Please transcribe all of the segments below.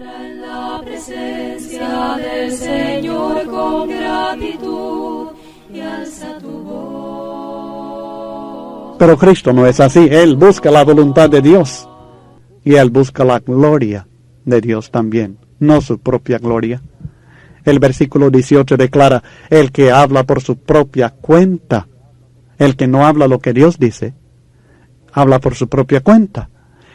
En la presencia del Señor con gratitud y alza tu voz. Pero Cristo no es así. Él busca la voluntad de Dios y Él busca la gloria de Dios también, no su propia gloria. El versículo 18 declara: el que habla por su propia cuenta, el que no habla lo que Dios dice, habla por su propia cuenta.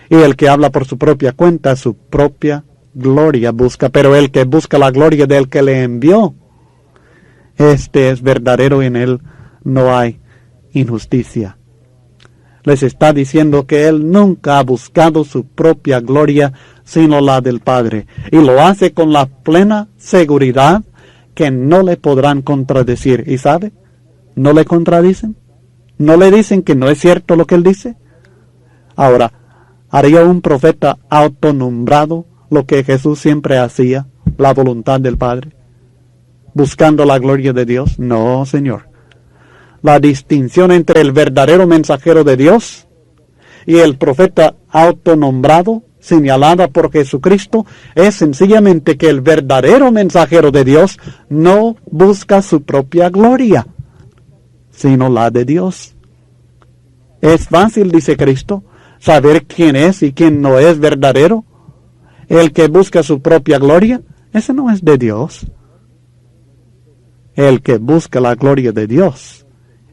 Y el que habla por su propia cuenta, su propia gloria busca. Pero el que busca la gloria del que le envió, este es verdadero, y en él no hay injusticia. Les está diciendo que él nunca ha buscado su propia gloria, sino la del Padre. Y lo hace con la plena seguridad que no le podrán contradecir. ¿Y sabe? ¿No le contradicen? ¿No le dicen que no es cierto lo que él dice? Ahora, ¿haría un profeta autonombrado lo que Jesús siempre hacía, la voluntad del Padre, buscando la gloria de Dios? No, Señor. La distinción entre el verdadero mensajero de Dios y el profeta autonombrado, señalada por Jesucristo, es sencillamente que el verdadero mensajero de Dios no busca su propia gloria, sino la de Dios. Es fácil, dice Cristo, saber quién es y quién no es verdadero. El que busca su propia gloria, ese no es de Dios. El que busca la gloria de Dios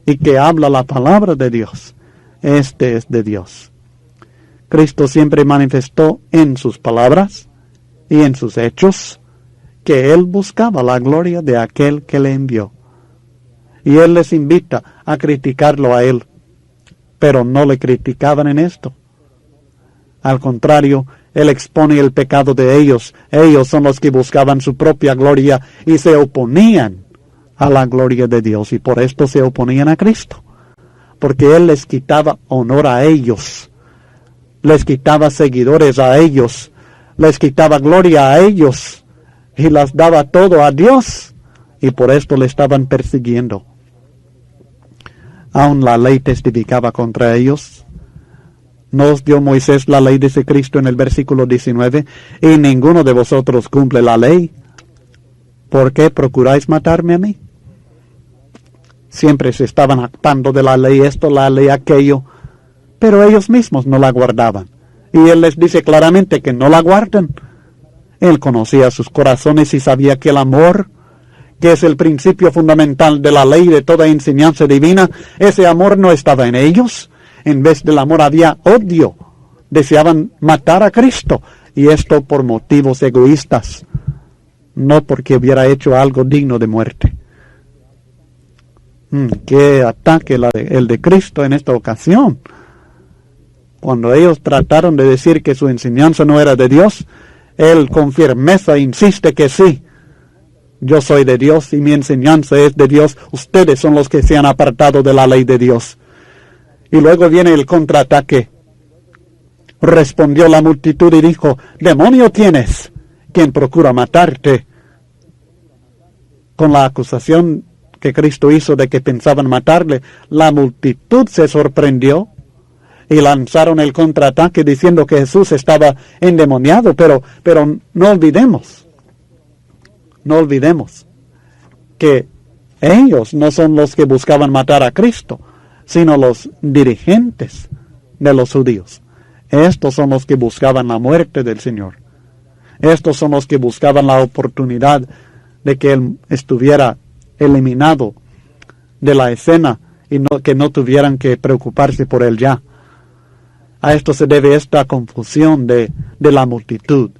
y que habla la palabra de Dios, este es de Dios. Cristo siempre manifestó en sus palabras y en sus hechos que Él buscaba la gloria de aquel que le envió. Y Él les invita a criticarlo a Él, pero no le criticaban en esto. Al contrario, Él expone el pecado de ellos. Ellos son los que buscaban su propia gloria y se oponían a la gloria de Dios, y por esto se oponían a Cristo, porque Él les quitaba honor a ellos, les quitaba seguidores a ellos, les quitaba gloria a ellos, y las daba todo a Dios, y por esto le estaban persiguiendo. Aún la ley testificaba contra ellos. Nos dio Moisés la ley, dice Cristo en el versículo 19, y ninguno de vosotros cumple la ley. ¿Por qué procuráis matarme a mí? Siempre se estaban jactando de la ley esto, la ley aquello, pero ellos mismos no la guardaban. Y Él les dice claramente que no la guarden. Él conocía sus corazones y sabía que el amor, que es el principio fundamental de la ley, de toda enseñanza divina, ese amor no estaba en ellos. En vez del amor había odio. Deseaban matar a Cristo, y esto por motivos egoístas, no porque hubiera hecho algo digno de muerte. Qué ataque el de Cristo en esta ocasión. Cuando ellos trataron de decir que su enseñanza no era de Dios, Él con firmeza insiste que sí. Yo soy de Dios y mi enseñanza es de Dios. Ustedes son los que se han apartado de la ley de Dios. Y luego viene el contraataque. Respondió la multitud y dijo: demonio tienes, quien procura matarte. Con la acusación que Cristo hizo de que pensaban matarle, la multitud se sorprendió y lanzaron el contraataque diciendo que Jesús estaba endemoniado. Pero no olvidemos que ellos no son los que buscaban matar a Cristo, sino los dirigentes de los judíos. Estos son los que buscaban la muerte del Señor. Estos son los que buscaban la oportunidad de que Él estuviera eliminado de la escena y que no tuvieran que preocuparse por Él ya. A esto se debe esta confusión de la multitud.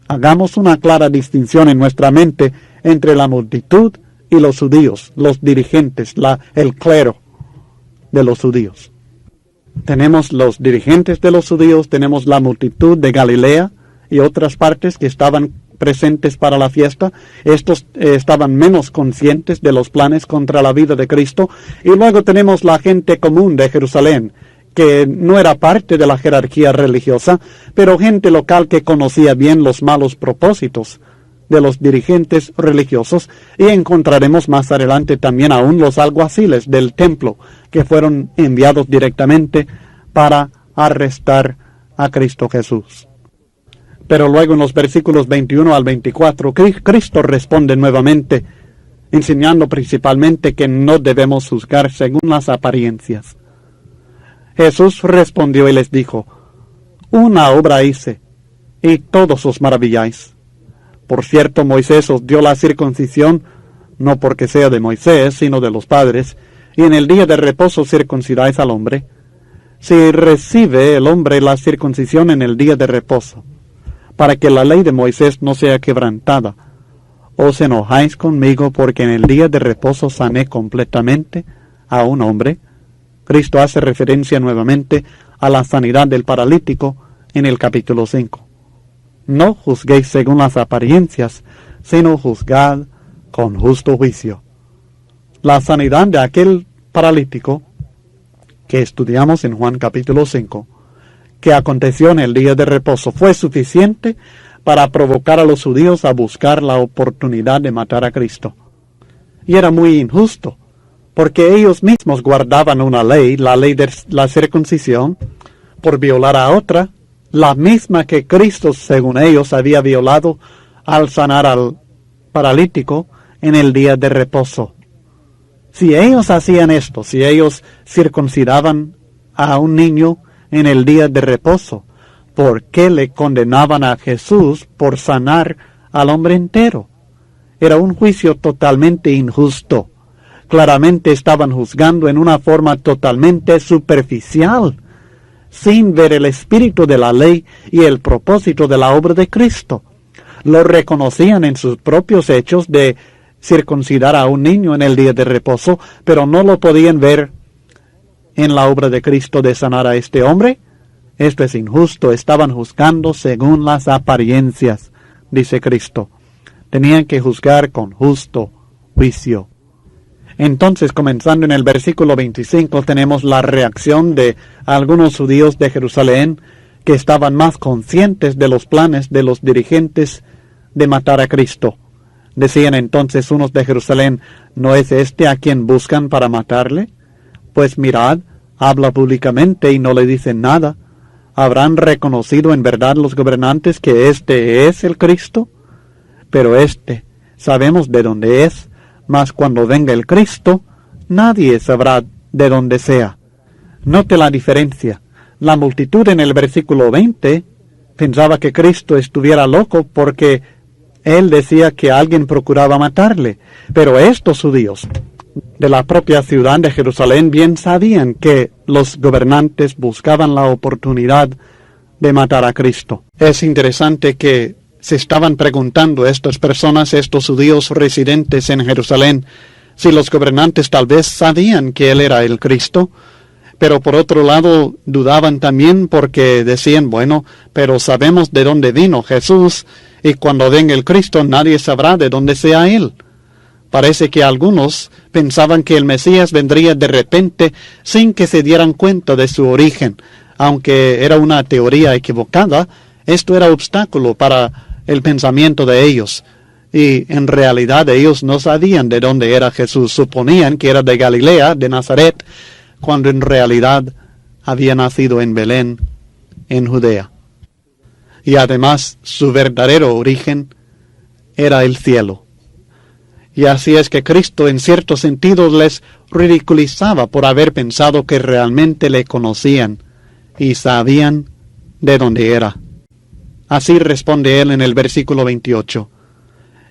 Hagamos una clara distinción en nuestra mente entre la multitud y los judíos, los dirigentes, el clero de los judíos. Tenemos los dirigentes de los judíos, tenemos la multitud de Galilea y otras partes que estaban presentes para la fiesta. Estos estaban menos conscientes de los planes contra la vida de Cristo. Y luego tenemos la gente común de Jerusalén, que no era parte de la jerarquía religiosa, pero gente local que conocía bien los malos propósitos de los dirigentes religiosos. Y encontraremos más adelante también aún los alguaciles del templo, que fueron enviados directamente para arrestar a Cristo Jesús. Pero luego en los versículos 21 al 24, Cristo responde nuevamente, enseñando principalmente que no debemos juzgar según las apariencias. Jesús respondió y les dijo, una obra hice, y todos os maravilláis. Por cierto, Moisés os dio la circuncisión, no porque sea de Moisés, sino de los padres, y en el día de reposo circuncidáis al hombre. Si recibe el hombre la circuncisión en el día de reposo, para que la ley de Moisés no sea quebrantada, ¿os enojáis conmigo porque en el día de reposo sané completamente a un hombre? Cristo hace referencia nuevamente a la sanidad del paralítico en el capítulo 5. No juzguéis según las apariencias, sino juzgad con justo juicio. La sanidad de aquel paralítico que estudiamos en Juan capítulo 5, que aconteció en el día de reposo, fue suficiente para provocar a los judíos a buscar la oportunidad de matar a Cristo. Y era muy injusto, porque ellos mismos guardaban una ley, la ley de la circuncisión, por violar a otra, la misma que Cristo, según ellos, había violado al sanar al paralítico en el día de reposo. Si ellos hacían esto, si ellos circuncidaban a un niño en el día de reposo, ¿por qué le condenaban a Jesús por sanar al hombre entero? Era un juicio totalmente injusto. Claramente estaban juzgando en una forma totalmente superficial, sin ver el espíritu de la ley y el propósito de la obra de Cristo. Lo reconocían en sus propios hechos de circuncidar a un niño en el día de reposo, pero no lo podían ver en la obra de Cristo de sanar a este hombre. Esto es injusto, estaban juzgando según las apariencias, dice Cristo. Tenían que juzgar con justo juicio. Entonces, comenzando en el versículo 25, tenemos la reacción de algunos judíos de Jerusalén que estaban más conscientes de los planes de los dirigentes de matar a Cristo. Decían entonces unos de Jerusalén, ¿no es este a quien buscan para matarle? Pues mirad, habla públicamente y no le dicen nada. ¿Habrán reconocido en verdad los gobernantes que este es el Cristo? Pero sabemos de dónde es, mas cuando venga el Cristo, nadie sabrá de dónde sea. Note la diferencia. La multitud en el versículo 20 pensaba que Cristo estuviera loco porque él decía que alguien procuraba matarle. Pero estos judíos de la propia ciudad de Jerusalén bien sabían que los gobernantes buscaban la oportunidad de matar a Cristo. Es interesante que se estaban preguntando estas personas, estos judíos residentes en Jerusalén, si los gobernantes tal vez sabían que él era el Cristo, pero por otro lado dudaban también porque decían, bueno, pero sabemos de dónde vino Jesús, y cuando venga el Cristo nadie sabrá de dónde sea él. Parece que algunos pensaban que el Mesías vendría de repente sin que se dieran cuenta de su origen. Aunque era una teoría equivocada, esto era obstáculo para el pensamiento de ellos. Y en realidad ellos no sabían de dónde era Jesús. Suponían que era de Galilea, de Nazaret, cuando en realidad había nacido en Belén, en Judea. Y además su verdadero origen era el cielo. Y así es que Cristo en cierto sentido les ridiculizaba por haber pensado que realmente le conocían y sabían de dónde era. Así responde él en el versículo 28.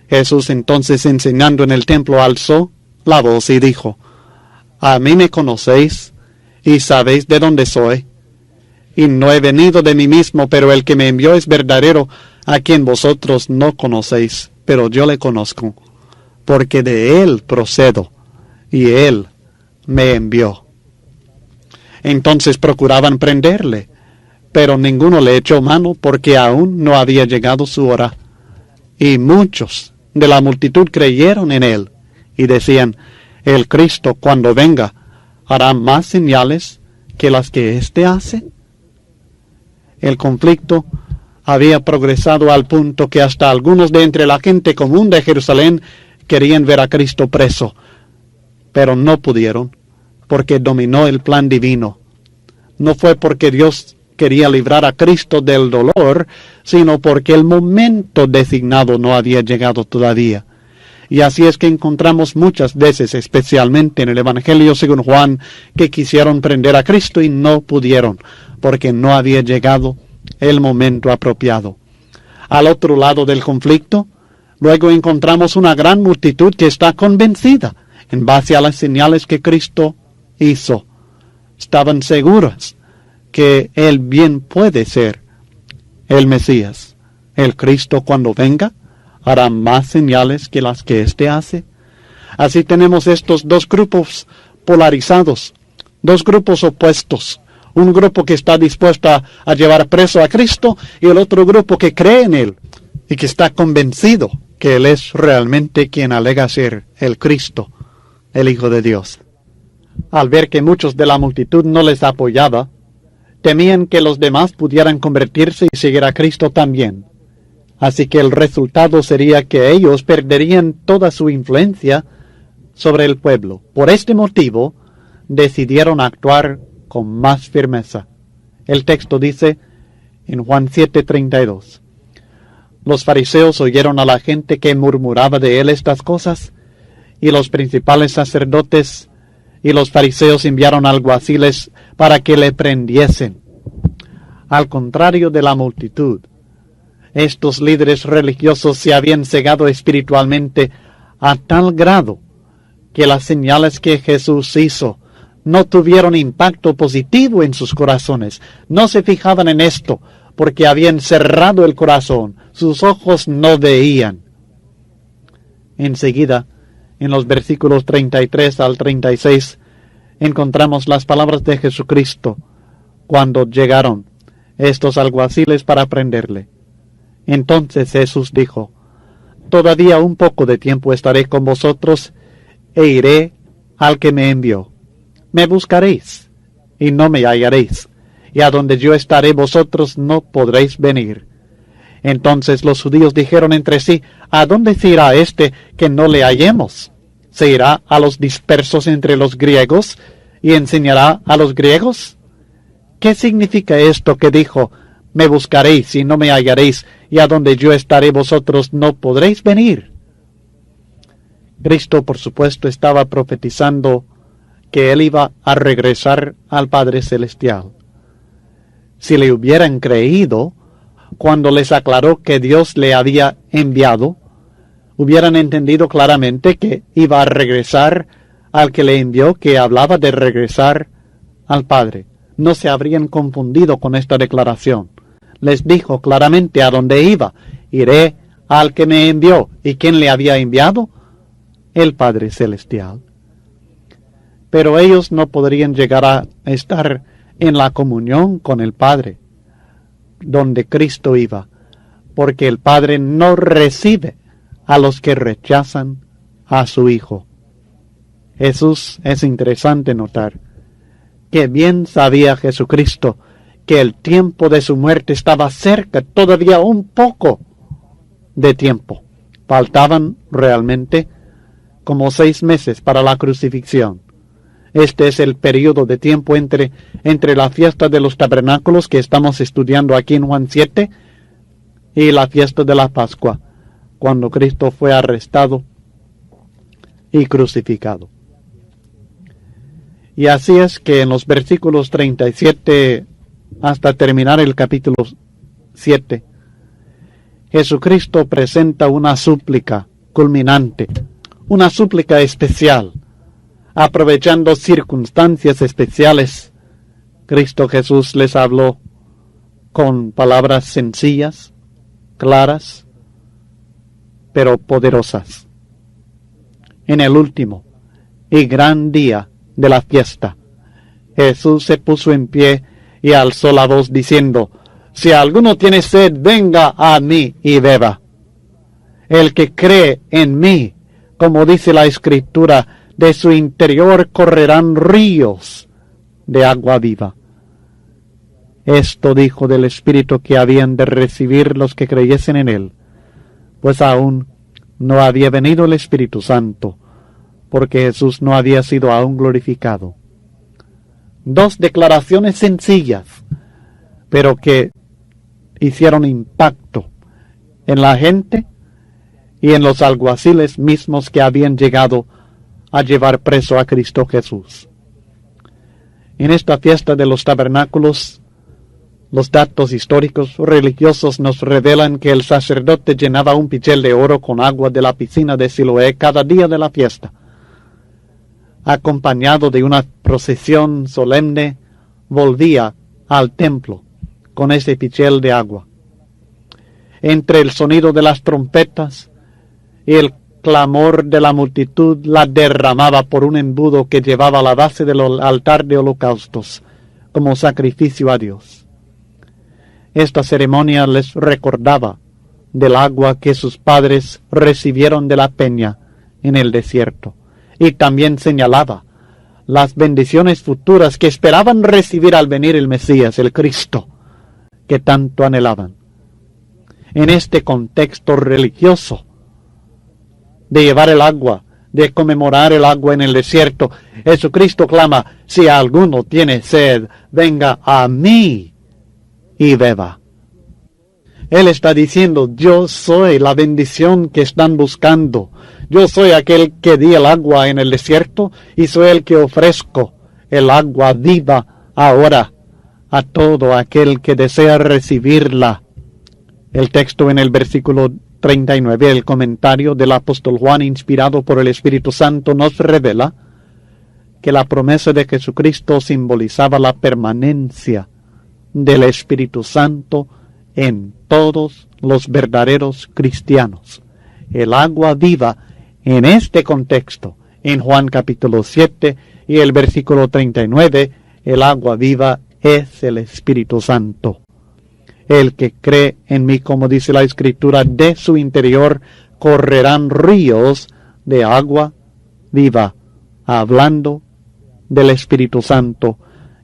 Jesús entonces, enseñando en el templo, alzó la voz y dijo, «A mí me conocéis y sabéis de dónde soy, y no he venido de mí mismo, pero el que me envió es verdadero, a quien vosotros no conocéis, pero yo le conozco, porque de él procedo, y él me envió». Entonces procuraban prenderle, pero ninguno le echó mano porque aún no había llegado su hora. Y muchos de la multitud creyeron en él, y decían, el Cristo cuando venga hará más señales que las que éste hace. El conflicto había progresado al punto que hasta algunos de entre la gente común de Jerusalén querían ver a Cristo preso, pero no pudieron, porque dominó el plan divino. No fue porque Dios quería librar a Cristo del dolor, sino porque el momento designado no había llegado todavía. Y así es que encontramos muchas veces, especialmente en el Evangelio según Juan, que quisieron prender a Cristo y no pudieron, porque no había llegado el momento apropiado. Al otro lado del conflicto, luego encontramos una gran multitud que está convencida en base a las señales que Cristo hizo. Estaban seguras que Él bien puede ser el Mesías. El Cristo, cuando venga, hará más señales que las que éste hace. Así tenemos estos dos grupos polarizados, dos grupos opuestos. Un grupo que está dispuesto a llevar preso a Cristo y el otro grupo que cree en Él y que está convencido que Él es realmente quien alega ser el Cristo, el Hijo de Dios. Al ver que muchos de la multitud no les apoyaba, temían que los demás pudieran convertirse y seguir a Cristo también. Así que el resultado sería que ellos perderían toda su influencia sobre el pueblo. Por este motivo, decidieron actuar con más firmeza. El texto dice en Juan 7:32, los fariseos oyeron a la gente que murmuraba de él estas cosas, y los principales sacerdotes y los fariseos enviaron alguaciles para que le prendiesen. Al contrario de la multitud, estos líderes religiosos se habían cegado espiritualmente a tal grado que las señales que Jesús hizo no tuvieron impacto positivo en sus corazones. No se fijaban en esto porque habían cerrado el corazón. Sus ojos no veían. Enseguida, en los versículos 33 al 36, encontramos las palabras de Jesucristo cuando llegaron estos alguaciles para prenderle. Entonces Jesús dijo, todavía un poco de tiempo estaré con vosotros e iré al que me envió. Me buscaréis y no me hallaréis, y a donde yo estaré vosotros no podréis venir. Entonces los judíos dijeron entre sí, ¿a dónde se irá este que no le hallemos? ¿Se irá a los dispersos entre los griegos y enseñará a los griegos? ¿Qué significa esto que dijo, me buscaréis y no me hallaréis, y a donde yo estaré vosotros no podréis venir? Cristo, por supuesto, estaba profetizando que Él iba a regresar al Padre Celestial. Si le hubieran creído, cuando les aclaró que Dios le había enviado, hubieran entendido claramente que iba a regresar al que le envió, que hablaba de regresar al Padre. No se habrían confundido con esta declaración. Les dijo claramente a dónde iba. Iré al que me envió. ¿Y quién le había enviado? El Padre Celestial. Pero ellos no podrían llegar a estar en la comunión con el Padre, donde Cristo iba, porque el Padre no recibe a los que rechazan a su Hijo. Jesús, es interesante notar que bien sabía Jesucristo que el tiempo de su muerte estaba cerca, todavía un poco de tiempo. Faltaban realmente como 6 meses para la crucifixión. Este es el periodo de tiempo entre la fiesta de los tabernáculos que estamos estudiando aquí en Juan 7 y la fiesta de la Pascua, cuando Cristo fue arrestado y crucificado. Y así es que en los versículos 37 hasta terminar el capítulo 7, Jesucristo presenta una súplica culminante, una súplica especial. Aprovechando circunstancias especiales, Cristo Jesús les habló con palabras sencillas, claras, pero poderosas. En el último y gran día de la fiesta, Jesús se puso en pie y alzó la voz diciendo, si alguno tiene sed, venga a mí y beba. El que cree en mí, como dice la Escritura, de su interior correrán ríos de agua viva. Esto dijo del Espíritu que habían de recibir los que creyesen en Él, pues aún no había venido el Espíritu Santo, porque Jesús no había sido aún glorificado. 2 declaraciones sencillas, pero que hicieron impacto en la gente y en los alguaciles mismos que habían llegado a llevar preso a Cristo Jesús. En esta fiesta de los tabernáculos, los datos históricos religiosos nos revelan que el sacerdote llenaba un pichel de oro con agua de la piscina de Siloé cada día de la fiesta, acompañado de una procesión solemne, volvía al templo con ese pichel de agua. Entre el sonido de las trompetas y el clamor de la multitud, la derramaba por un embudo que llevaba a la base del altar de holocaustos como sacrificio a Dios. Esta ceremonia les recordaba del agua que sus padres recibieron de la peña en el desierto, y también señalaba las bendiciones futuras que esperaban recibir al venir el Mesías, el Cristo, que tanto anhelaban. En este contexto religioso de llevar el agua, de conmemorar el agua en el desierto, Jesucristo clama: si alguno tiene sed, venga a mí y beba. Él está diciendo: yo soy la bendición que están buscando. Yo soy aquel que di el agua en el desierto y soy el que ofrezco el agua viva ahora a todo aquel que desea recibirla. El texto en el versículo 39, el comentario del apóstol Juan, inspirado por el Espíritu Santo, nos revela que la promesa de Jesucristo simbolizaba la permanencia del Espíritu Santo en todos los verdaderos cristianos. El agua viva en este contexto, en Juan capítulo 7 y el versículo 39, el agua viva es el Espíritu Santo. El que cree en mí, como dice la Escritura, de su interior correrán ríos de agua viva, hablando del Espíritu Santo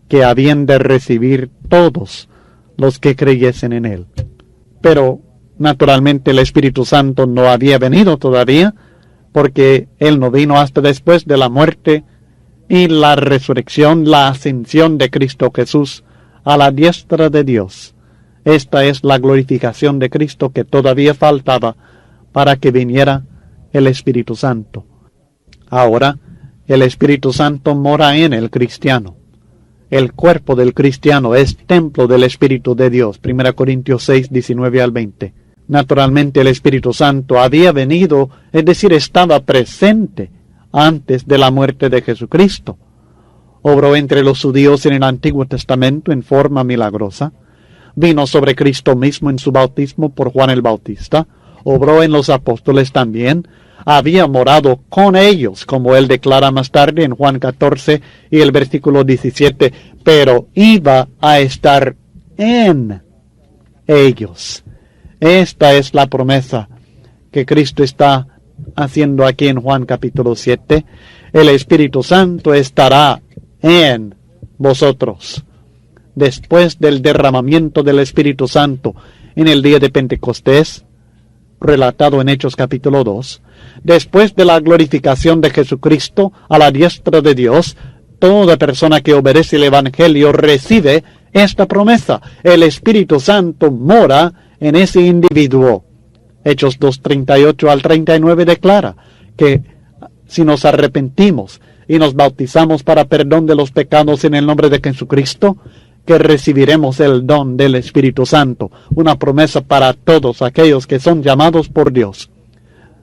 que habían de recibir todos los que creyesen en él. Pero, naturalmente, el Espíritu Santo no había venido todavía, porque él no vino hasta después de la muerte y la resurrección, la ascensión de Cristo Jesús a la diestra de Dios. Esta es la glorificación de Cristo que todavía faltaba para que viniera el Espíritu Santo. Ahora, el Espíritu Santo mora en el cristiano. El cuerpo del cristiano es templo del Espíritu de Dios. 1 Corintios 6, 19 al 20. Naturalmente el Espíritu Santo había venido, es decir, estaba presente antes de la muerte de Jesucristo. Obró entre los judíos en el Antiguo Testamento en forma milagrosa. Vino sobre Cristo mismo en su bautismo por Juan el Bautista. Obró en los apóstoles también. Había morado con ellos, como él declara más tarde en Juan 14 y el versículo 17, pero iba a estar en ellos. Esta es la promesa que Cristo está haciendo aquí en Juan capítulo 7. El Espíritu Santo estará en vosotros. Después del derramamiento del Espíritu Santo en el día de Pentecostés, relatado en Hechos capítulo 2, después de la glorificación de Jesucristo a la diestra de Dios, toda persona que obedece el Evangelio recibe esta promesa. El Espíritu Santo mora en ese individuo. Hechos 2:38 al 39 declara que si nos arrepentimos y nos bautizamos para perdón de los pecados en el nombre de Jesucristo, que recibiremos el don del Espíritu Santo, una promesa para todos aquellos que son llamados por Dios.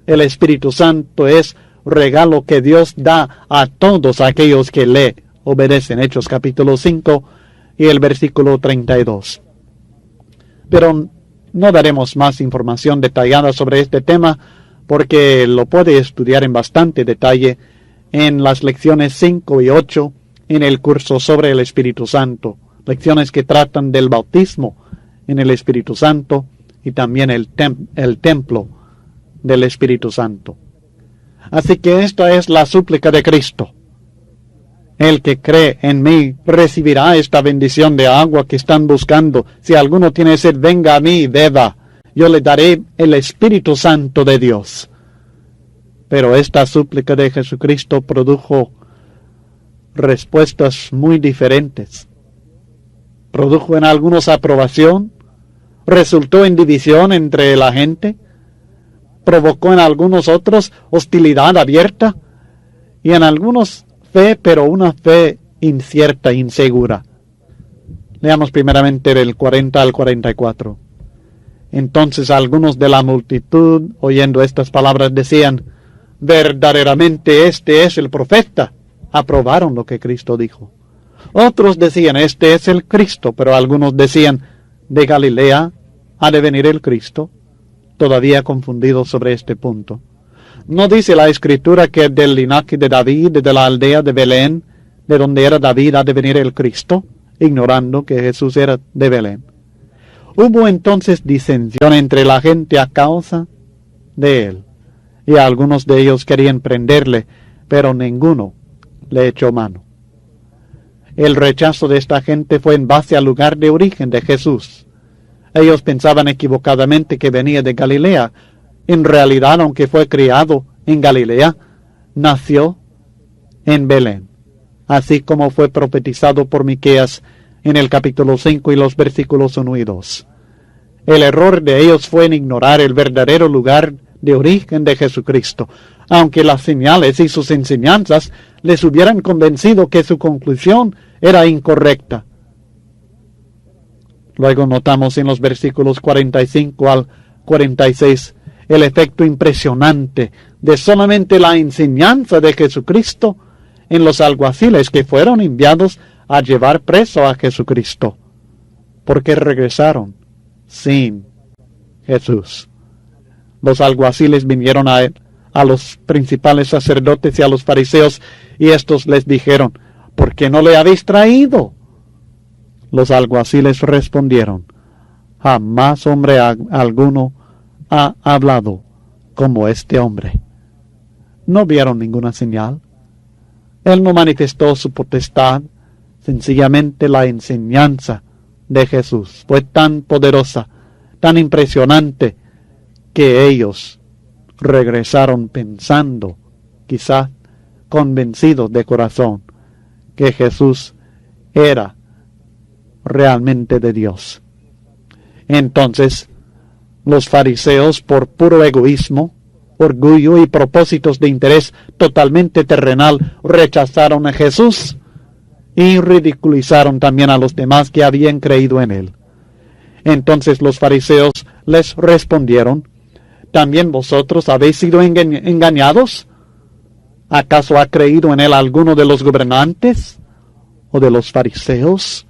El Espíritu Santo es regalo que Dios da a todos aquellos que le obedecen. Hechos capítulo 5 y el versículo 32. Pero no daremos más información detallada sobre este tema, porque lo puede estudiar en bastante detalle en las lecciones 5 y 8 en el curso sobre el Espíritu Santo. Lecciones que tratan del bautismo en el Espíritu Santo y también el templo del Espíritu Santo. Así que esta es la súplica de Cristo. El que cree en mí recibirá esta bendición de agua que están buscando. Si alguno tiene sed, venga a mí y beba. Yo le daré el Espíritu Santo de Dios. Pero esta súplica de Jesucristo produjo respuestas muy diferentes. produjo en algunos aprobación, resultó en división entre la gente, provocó en algunos otros hostilidad abierta y en algunos fe, pero una fe incierta, insegura. Leamos primeramente del 40 al 44. Entonces algunos de la multitud, oyendo estas palabras, decían: verdaderamente este es el profeta. Aprobaron lo que Cristo dijo. Otros decían: este es el Cristo, pero algunos decían: de Galilea ha de venir el Cristo, todavía confundidos sobre este punto. ¿No dice la Escritura que del linaje de David, de la aldea de Belén, de donde era David, ha de venir el Cristo? Ignorando que Jesús era de Belén. Hubo entonces disensión entre la gente a causa de él, y algunos de ellos querían prenderle, pero ninguno le echó mano. El rechazo de esta gente fue en base al lugar de origen de Jesús. Ellos pensaban equivocadamente que venía de Galilea. En realidad, aunque fue criado en Galilea, nació en Belén, así como fue profetizado por Miqueas en el capítulo 5 y los versículos 1 y 2. El error de ellos fue en ignorar el verdadero lugar de origen de Jesucristo, aunque las señales y sus enseñanzas les hubieran convencido que su conclusión era incorrecta. Luego notamos en los versículos 45 al 46 el efecto impresionante de solamente la enseñanza de Jesucristo en los alguaciles que fueron enviados a llevar preso a Jesucristo, porque regresaron sin Jesús. Los alguaciles vinieron a él, a los principales sacerdotes y a los fariseos, y estos les dijeron: ¿por qué no le habéis traído? Los alguaciles respondieron: jamás hombre alguno ha hablado como este hombre. No vieron ninguna señal. Él no manifestó su potestad. Sencillamente la enseñanza de Jesús fue tan poderosa, tan impresionante, que ellos regresaron pensando, quizás convencidos de corazón, que Jesús era realmente de Dios. Entonces, los fariseos, por puro egoísmo, orgullo y propósitos de interés totalmente terrenal, rechazaron a Jesús y ridiculizaron también a los demás que habían creído en él. Entonces los fariseos les respondieron: ¿también vosotros habéis sido engañados? ¿Acaso ha creído en él alguno de los gobernantes o de los fariseos?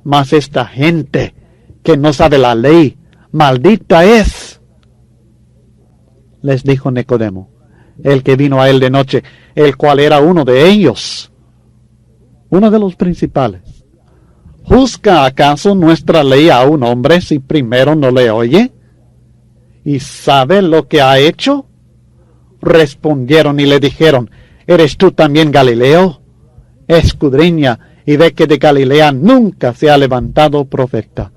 Mas esta gente que no sabe la ley, maldita es. Les dijo Nicodemo, el que vino a él de noche, el cual era uno de ellos, uno de los principales: ¿juzga acaso nuestra ley a un hombre si primero no le oye? ¿Y sabe lo que ha hecho? Respondieron y le dijeron: ¿eres tú también Galileo? Escudriña y ve que de Galilea nunca se ha levantado profeta.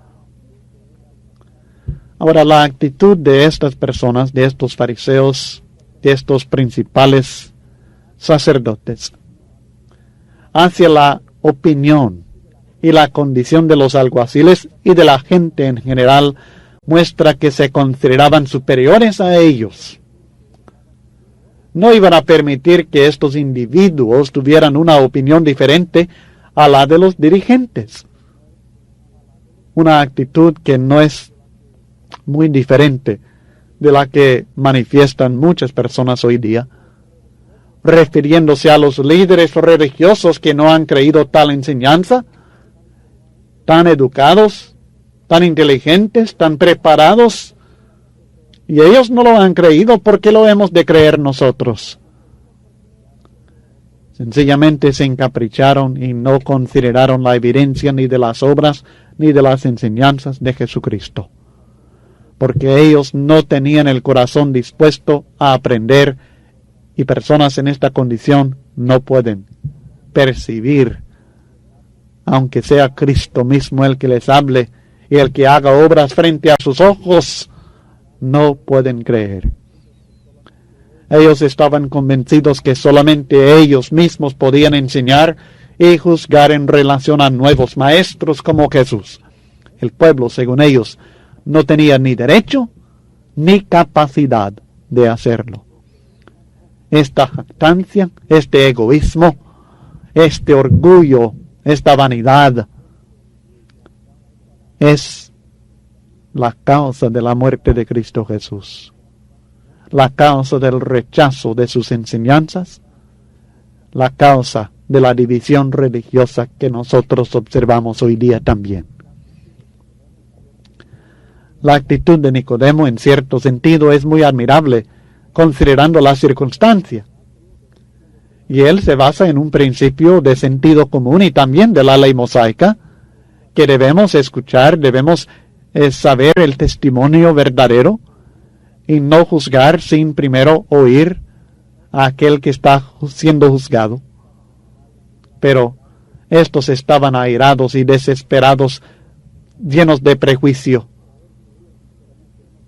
Ahora, la actitud de estas personas, de estos fariseos, de estos principales sacerdotes, hacia la opinión y la condición de los alguaciles y de la gente en general, muestra que se consideraban superiores a ellos. No iban a permitir que estos individuos tuvieran una opinión diferente a la de los dirigentes. Una actitud que no es muy diferente de la que manifiestan muchas personas hoy día, refiriéndose a los líderes religiosos que no han creído tal enseñanza, tan educados, tan inteligentes, tan preparados, y ellos no lo han creído. ¿Por qué lo hemos de creer nosotros? Sencillamente se encapricharon y no consideraron la evidencia ni de las obras ni de las enseñanzas de Jesucristo, porque ellos no tenían el corazón dispuesto a aprender, y personas en esta condición no pueden percibir, aunque sea Cristo mismo el que les hable y el que haga obras frente a sus ojos, no pueden creer. Ellos estaban convencidos que solamente ellos mismos podían enseñar y juzgar en relación a nuevos maestros como Jesús. El pueblo, según ellos, no tenía ni derecho ni capacidad de hacerlo. Esta jactancia, este egoísmo, este orgullo, esta vanidad es la causa de la muerte de Cristo Jesús, la causa del rechazo de sus enseñanzas, la causa de la división religiosa que nosotros observamos hoy día también. La actitud de Nicodemo, en cierto sentido, es muy admirable, considerando la circunstancia. Y él se basa en un principio de sentido común y también de la ley mosaica, que debemos escuchar, debemos saber el testimonio verdadero y no juzgar sin primero oír a aquel que está siendo juzgado. Pero estos estaban airados y desesperados, llenos de prejuicio.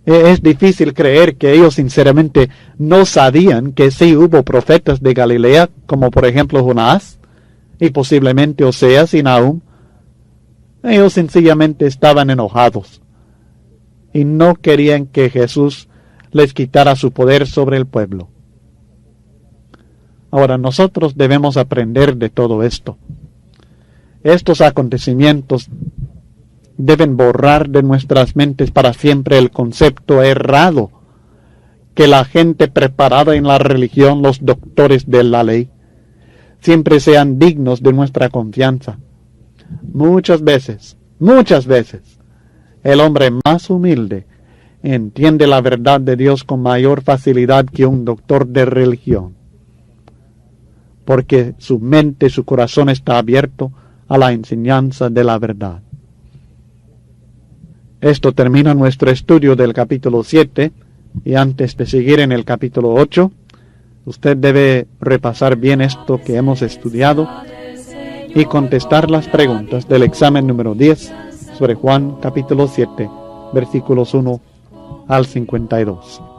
Es difícil creer que ellos sinceramente no sabían que sí hubo profetas de Galilea, como por ejemplo Jonás, y posiblemente Oseas y Nahum. Ellos sencillamente estaban enojados y no querían que Jesús les quitara su poder sobre el pueblo. Ahora nosotros debemos aprender de todo esto. Estos acontecimientos deben borrar de nuestras mentes para siempre el concepto errado que la gente preparada en la religión, los doctores de la ley, siempre sean dignos de nuestra confianza. Muchas veces, el hombre más humilde entiende la verdad de Dios con mayor facilidad que un doctor de religión, porque su mente, su corazón está abierto a la enseñanza de la verdad. Esto termina nuestro estudio del capítulo 7, y antes de seguir en el capítulo 8, usted debe repasar bien esto que hemos estudiado y contestar las preguntas del examen número 10 sobre Juan capítulo 7, versículos 1 al 52.